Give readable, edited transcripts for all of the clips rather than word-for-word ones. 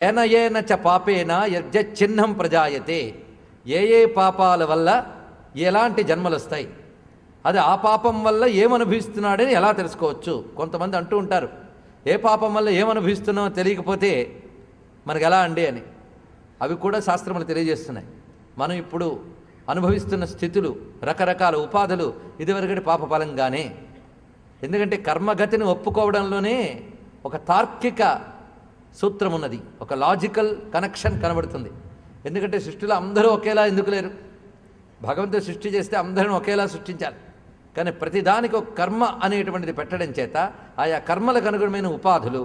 ఏన ఏన చ పాపేన యజ్జచ్చిహ్నం ప్రజాయతే. ఏ పాపాల వల్ల ఎలాంటి జన్మలు వస్తాయి, అది ఆ పాపం వల్ల ఏమనుభవిస్తున్నాడని ఎలా తెలుసుకోవచ్చు? కొంతమంది అంటూ ఉంటారు, ఏ పాపం వల్ల ఏమనుభవిస్తున్నామో తెలియకపోతే మనకు ఎలా అండి అని. అవి కూడా శాస్త్రములు తెలియజేస్తున్నాయి. మనం ఇప్పుడు అనుభవిస్తున్న స్థితులు, రకరకాల ఉపాధులు ఇదివరకటి పాపఫలంగానే. ఎందుకంటే కర్మగతిని ఒప్పుకోవడంలోనే ఒక తార్కిక సూత్రం ఉన్నది, ఒక లాజికల్ కనెక్షన్ కనబడుతుంది. ఎందుకంటే సృష్టిలో అందరూ ఒకేలా ఎందుకు లేరు? భగవంతుడు సృష్టి చేస్తే అందరిని ఒకేలా సృష్టించాలి. కానీ ప్రతిదానికి ఒక కర్మ అనేటువంటిది పెట్టడం చేత ఆయా కర్మలకు అనుగుణమైన ఉపాధులు,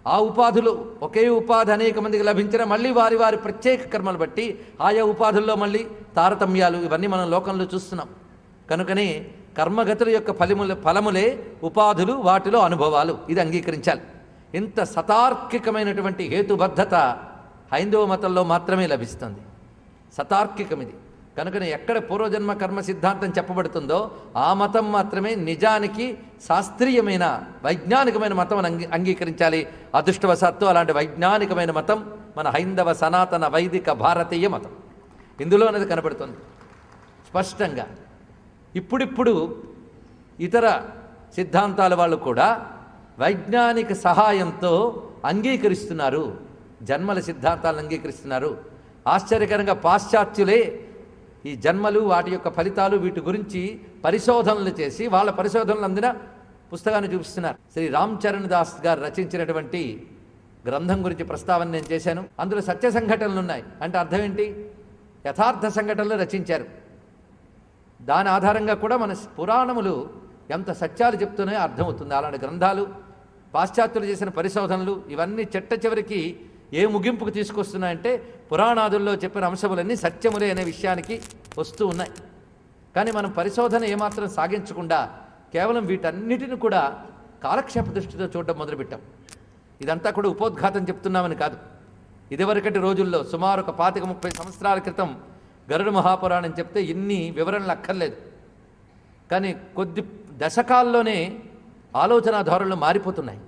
ఆ ఉపాధులు ఒకే ఉపాధి అనేక మందికి లభించిన మళ్ళీ వారి వారి ప్రత్యేక కర్మలు బట్టి ఆయా ఉపాధుల్లో మళ్ళీ తారతమ్యాలు, ఇవన్నీ మనం లోకంలో చూస్తున్నాం. కనుకనే కర్మగతుల యొక్క ఫలములే ఉపాధులు, వాటిలో అనుభవాలు. ఇది అంగీకరించాలి. ఇంత సతార్కికమైనటువంటి హేతుబద్ధత హైందవ మతంలో మాత్రమే లభిస్తుంది. సతార్కికం ఇది. కనుకనే ఎక్కడ పూర్వజన్మ కర్మ సిద్ధాంతం చెప్పబడుతుందో ఆ మతం మాత్రమే నిజానికి శాస్త్రీయమైన వైజ్ఞానికమైన మతం అని అంగీకరించాలి. అదృష్టవశాత్తు అలాంటి వైజ్ఞానికమైన మతం మన హైందవ సనాతన వైదిక భారతీయ మతం. ఇందులో అనేది కనబడుతుంది స్పష్టంగా. ఇప్పుడిప్పుడు ఇతర సిద్ధాంతాల వాళ్ళు కూడా వైజ్ఞానిక సహాయంతో అంగీకరిస్తున్నారు, జన్మల సిద్ధాంతాలను అంగీకరిస్తున్నారు. ఆశ్చర్యకరంగా పాశ్చాత్యులే ఈ జన్మలు, వాటి యొక్క ఫలితాలు, వీటి గురించి పరిశోధనలు చేసి వాళ్ళ పరిశోధనలు అందిన పుస్తకాన్ని చూపిస్తున్నారు. శ్రీ రామ్ చరణ్ దాస్ గారు రచించినటువంటి గ్రంథం గురించి ప్రస్తావన నేను చేశాను. అందులో సత్య సంఘటనలు ఉన్నాయి. అంటే అర్థం ఏంటి? యథార్థ సంఘటనలు రచించారు. దాని ఆధారంగా కూడా మన పురాణములు ఎంత సత్యాలు చెప్తున్నాయో అర్థమవుతుంది. అలాంటి గ్రంథాలు, పాశ్చాత్యులు చేసిన పరిశోధనలు, ఇవన్నీ చిట్ట చివరికి ఏ ముగింపుకు తీసుకొస్తున్నాయంటే పురాణాదుల్లో చెప్పిన అంశములన్నీ సత్యములే అనే విషయానికి వస్తూ ఉన్నాయి. కానీ మనం పరిశోధన ఏమాత్రం సాగించకుండా కేవలం వీటన్నిటిని కూడా కాలక్షేప దృష్టితో చూడడం మొదలుపెట్టాం. ఇదంతా కూడా ఉపోద్ఘాతం చెప్తున్నామని కాదు. ఇదివరకటి రోజుల్లో సుమారు ఒక 25-30 సంవత్సరాల క్రితం గరుడ మహాపురాణం చెప్తే ఇన్ని వివరణలు అక్కర్లేదు. కానీ కొద్ది దశకాల్లోనే ఆలోచన ధోరణులు మారిపోతున్నాయి.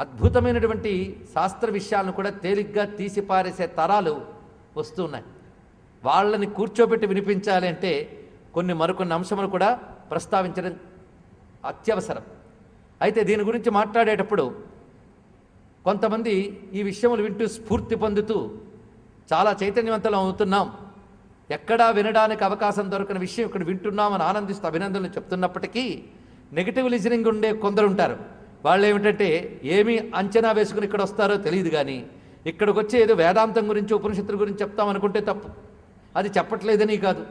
అద్భుతమైనటువంటి శాస్త్ర విషయాలను కూడా తేలిగ్గా తీసిపారేసే తరాలు వస్తూ ఉన్నాయి. వాళ్ళని కూర్చోబెట్టి వినిపించాలి అంటే మరికొన్ని అంశములు కూడా ప్రస్తావించడం అత్యవసరం. అయితే దీని గురించి మాట్లాడేటప్పుడు కొంతమంది ఈ విషయములు వింటూ స్ఫూర్తి పొందుతూ చాలా చైతన్యవంతులం అవుతున్నాం, ఎక్కడా వినడానికి అవకాశం దొరకని విషయం ఇక్కడ వింటున్నామని ఆనందిస్తూ అభినందనలు చెప్తున్నప్పటికీ నెగిటివ్ లిజనింగ్ ఉండే కొందరు ఉంటారు. వాళ్ళు ఏమిటంటే ఏమీ అంచనా వేసుకుని ఇక్కడ వస్తారో తెలియదు, కానీ ఇక్కడికి వచ్చి ఏదో వేదాంతం గురించి, ఉపనిషత్తుల గురించి చెప్తామనుకుంటే తప్పు. అది చెప్పట్లేదని కాదు,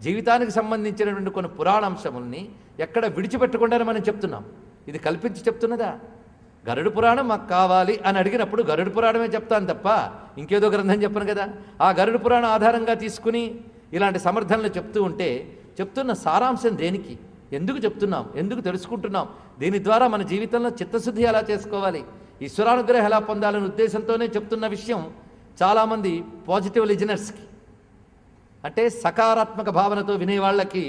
జీవితానికి సంబంధించినటువంటి కొన్ని పురాణాంశముల్ని ఎక్కడ విడిచిపెట్టకుండానే మనం చెప్తున్నాం. ఇది కల్పించి చెప్తున్నదా? గరుడ పురాణం మాకు కావాలి అని అడిగినప్పుడు గరుడ పురాణమే చెప్తాను తప్ప ఇంకేదో గ్రంథం చెప్పను కదా. ఆ గరుడ పురాణం ఆధారంగా తీసుకుని ఇలాంటి సమర్థనలు చెప్తూ ఉంటే చెప్తున్న సారాంశం దేనికి, ఎందుకు చెప్తున్నాం, ఎందుకు తెలుసుకుంటున్నాం, దీని ద్వారా మన జీవితంలో చిత్తశుద్ధి ఎలా చేసుకోవాలి, ఈశ్వరానుగ్రహం ఎలా పొందాలనే ఉద్దేశంతోనే చెప్తున్న విషయం చాలామంది పాజిటివ్ లిజనర్స్కి, అంటే సకారాత్మక భావనతో వినేవాళ్ళకి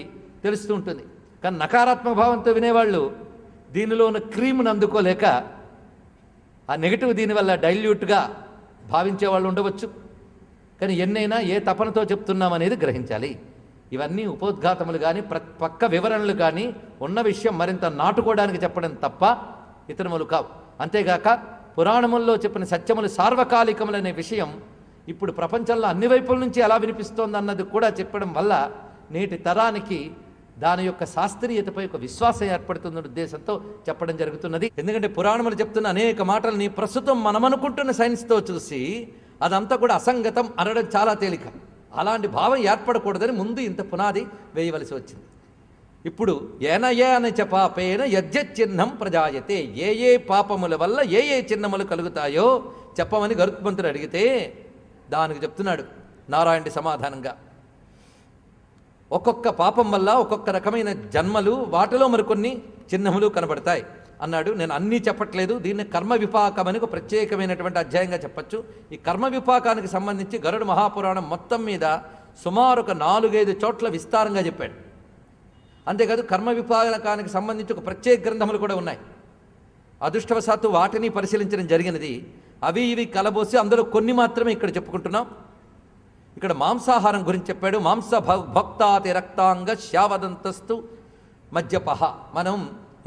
తెలుస్తూ ఉంటుంది. కానీ నకారాత్మక భావంతో వినేవాళ్ళు దీనిలో ఉన్న క్రీమ్ను అందుకోలేక ఆ నెగిటివ్ దీనివల్ల డైల్యూట్గా భావించే వాళ్ళు ఉండవచ్చు. కానీ ఎన్నైనా ఏ తపనతో చెప్తున్నామనేది గ్రహించాలి. ఇవన్నీ ఉపోద్ఘాతములు కానీ పక్క వివరణలు కానీ ఉన్న విషయం మరింత నాటుకోవడానికి చెప్పడం తప్ప ఇతరములు కావు. అంతేగాక పురాణముల్లో చెప్పిన సత్యములు సార్వకాలికములనే విషయం ఇప్పుడు ప్రపంచంలో అన్ని వైపుల నుంచి ఎలా వినిపిస్తోంది అన్నది కూడా చెప్పడం వల్ల నేటి తరానికి దాని యొక్క శాస్త్రీయతపై ఒక విశ్వాసం ఏర్పడుతుందన్న ఉద్దేశంతో చెప్పడం జరుగుతున్నది. ఎందుకంటే పురాణములు చెప్తున్న అనేక మాటల్ని ప్రస్తుతం మనమనుకుంటున్న సైన్స్తో చూసి అదంతా కూడా అసంగతం అనడం చాలా తేలిక. అలాంటి భావం ఏర్పడకూడదని ముందు ఇంత పునాది వేయవలసి వచ్చింది. ఇప్పుడు ఏనయే అని పాపేన యజ్జచ్చిహ్నం ప్రజాయతే. ఏ పాపముల వల్ల ఏ చిహ్నములు కలుగుతాయో చెప్పమని గరుత్మంతుడు అడిగితే దానికి చెప్తున్నాడు నారాయణుడి సమాధానంగా, ఒక్కొక్క పాపం వల్ల ఒక్కొక్క రకమైన జన్మలు, వాటిలో మరికొన్ని చిహ్నములు కనబడతాయి అన్నాడు. నేను అన్నీ చెప్పట్లేదు, దీన్ని కర్మ విపాకం అని ఒక ప్రత్యేకమైనటువంటి అధ్యాయంగా చెప్పచ్చు. ఈ కర్మ విపాకానికి సంబంధించి గరుడ మహాపురాణం మొత్తం మీద సుమారు ఒక 4-5 చోట్ల విస్తారంగా చెప్పాడు. అంతేకాదు కర్మ విపాకానికి సంబంధించి ఒక ప్రత్యేక గ్రంథములు కూడా ఉన్నాయి. అదృష్టవశాత్తు వాటిని పరిశీలించడం జరిగినది. అవి ఇవి కలబోసి అందులో కొన్ని మాత్రమే ఇక్కడ చెప్పుకుంటున్నాం. ఇక్కడ మాంసాహారం గురించి చెప్పాడు. మాంస భక్తాతి రక్తాంగ శ్యావదంతస్తు మద్యపహ. మనం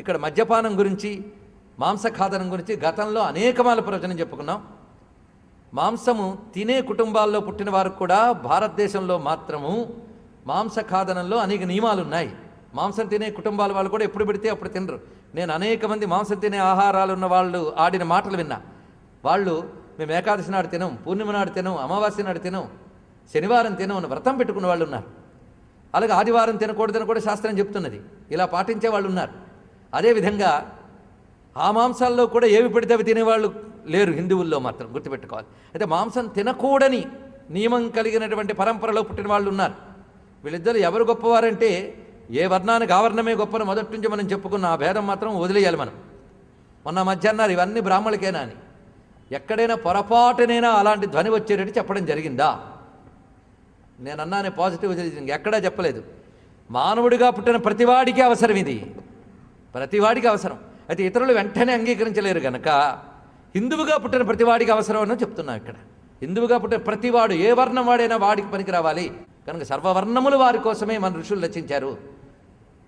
ఇక్కడ మద్యపానం గురించి, మాంసఖాదనం గురించి గతంలో అనేకమాల ప్రవచనం చెప్పుకున్నాం. మాంసము తినే కుటుంబాల్లో పుట్టిన వారు కూడా భారతదేశంలో మాత్రము మాంసఖాదనంలో అనేక నియమాలు ఉన్నాయి. మాంసం తినే కుటుంబాల వాళ్ళు కూడా ఎప్పుడు పెడితే అప్పుడు తినరు. నేను అనేక మంది మాంసం తినే ఆహారాలు ఉన్న వాళ్ళు ఆడిన మాటలు విన్నా. వాళ్ళు మేము ఏకాదశి నాడు తినం, పూర్ణిమ నాడు తినం, అమావాస్య నాడు తినం, శనివారం తినం అని వ్రతం పెట్టుకున్న వాళ్ళు ఉన్నారు. అలాగే ఆదివారం తినకూడదని కూడా శాస్త్రం చెప్తున్నది. ఇలా పాటించే వాళ్ళు ఉన్నారు. అదేవిధంగా ఆ మాంసాల్లో కూడా ఏవి పెడితే అవి తినేవాళ్ళు లేరు హిందువుల్లో మాత్రం, గుర్తుపెట్టుకోవాలి. అయితే మాంసం తినకూడని నియమం కలిగినటువంటి పరంపరలో పుట్టిన వాళ్ళు ఉన్నారు. వీళ్ళిద్దరు ఎవరు గొప్పవారంటే ఏ వర్ణానికి ఆవర్ణమే గొప్పను మొదటి నుంచి మనం చెప్పుకున్న ఆ భేదం మాత్రం వదిలేయాలి మనం. మొన్న మధ్య అన్నారు ఇవన్నీ బ్రాహ్మణులకేనా అని. ఎక్కడైనా పొరపాటునైనా అలాంటి ధ్వని వచ్చేటట్టు చెప్పడం జరిగిందా? నేను అన్నానే పాజిటివ్, ఎక్కడా చెప్పలేదు. మానవుడిగా పుట్టిన ప్రతివాడికి అవసరం ఇది, ప్రతివాడికి అవసరం. అయితే ఇతరులు వెంటనే అంగీకరించలేరు కనుక హిందువుగా పుట్టిన ప్రతివాడికి అవసరం అని చెప్తున్నాం ఇక్కడ. హిందువుగా పుట్టిన ప్రతివాడు ఏ వర్ణం వాడైనా వాడికి పనికి రావాలి కనుక సర్వవర్ణములు వారి కోసమే మన ఋషులు రచించారు.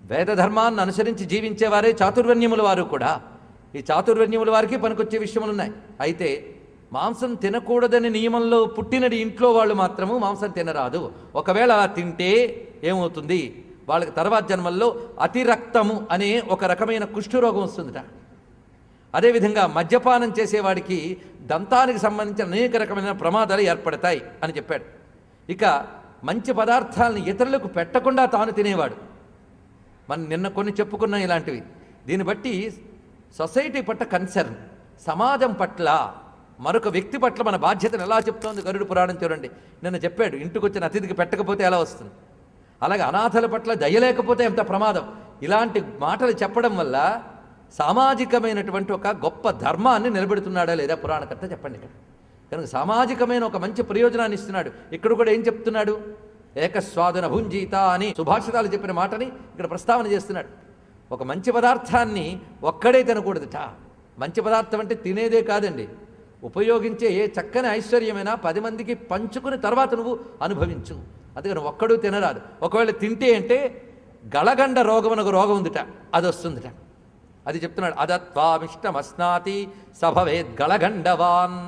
వేద ధర్మాన్ని అనుసరించి జీవించేవారే చాతుర్వర్ణ్యముల వారు కూడా. ఈ చాతుర్వర్ణ్యముల వారికి పనికొచ్చే విషయములు ఉన్నాయి. అయితే మాంసం తినకూడదని నియమంలో పుట్టినది ఇంట్లో వాళ్ళు మాత్రము మాంసం తినరాదు. ఒకవేళ అలా తింటే ఏమవుతుంది, వాళ్ళకి తర్వాత జన్మల్లో అతిరక్తము అనే ఒక రకమైన కుష్ఠరోగం వస్తుందిట. అదేవిధంగా మద్యపానం చేసేవాడికి దంతానికి సంబంధించిన అనేక రకమైన ప్రమాదాలు ఏర్పడతాయి అని చెప్పాడు. ఇక మంచి పదార్థాలను ఇతరులకు పెట్టకుండా తాను తినేవాడు. మనం నిన్న కొన్ని చెప్పుకున్నాం ఇలాంటివి. దీన్ని బట్టి సొసైటీ పట్ల కన్సర్న్, సమాజం పట్ల, మరొక వ్యక్తి పట్ల మన బాధ్యతను ఎలా చెప్తోంది గరుడ పురాణం చూడండి. నిన్న చెప్పాడు ఇంటికి వచ్చిన అతిథికి పెట్టకపోతే ఎలా వస్తుంది. అలాగే అనాథల పట్ల దయలేకపోతే ఎంత ప్రమాదం. ఇలాంటి మాటలు చెప్పడం వల్ల సామాజికమైనటువంటి ఒక గొప్ప ధర్మాన్ని నిలబెడుతున్నాడా లేదా పురాణకర్త చెప్పండి ఇక్కడ. కనుక సామాజికమైన ఒక మంచి ప్రయోజనాన్ని ఇస్తున్నాడు. ఇక్కడ కూడా ఏం చెప్తున్నాడు, ఏకస్వాదున భుంజీత అని సుభాషితాలు చెప్పిన మాటని ఇక్కడ ప్రస్తావన చేస్తున్నాడు. ఒక మంచి పదార్థాన్ని ఒక్కడే తినకూడదుట. మంచి పదార్థం అంటే తినేదే కాదండి, ఉపయోగించే ఏ చక్కని ఐశ్వర్యమైనా 10 మందికి పంచుకుని తర్వాత నువ్వు అనుభవించు. అందుకని ఒక్కడూ తినరాదు. ఒకవేళ తింటే అంటే గళగండ రోగం అని ఒక రోగం ఉందిట, అది వస్తుందిట. అది చెప్తున్నాడు. అదత్వామిష్టమస్నాతి సభవేద్ గళగండవాన్.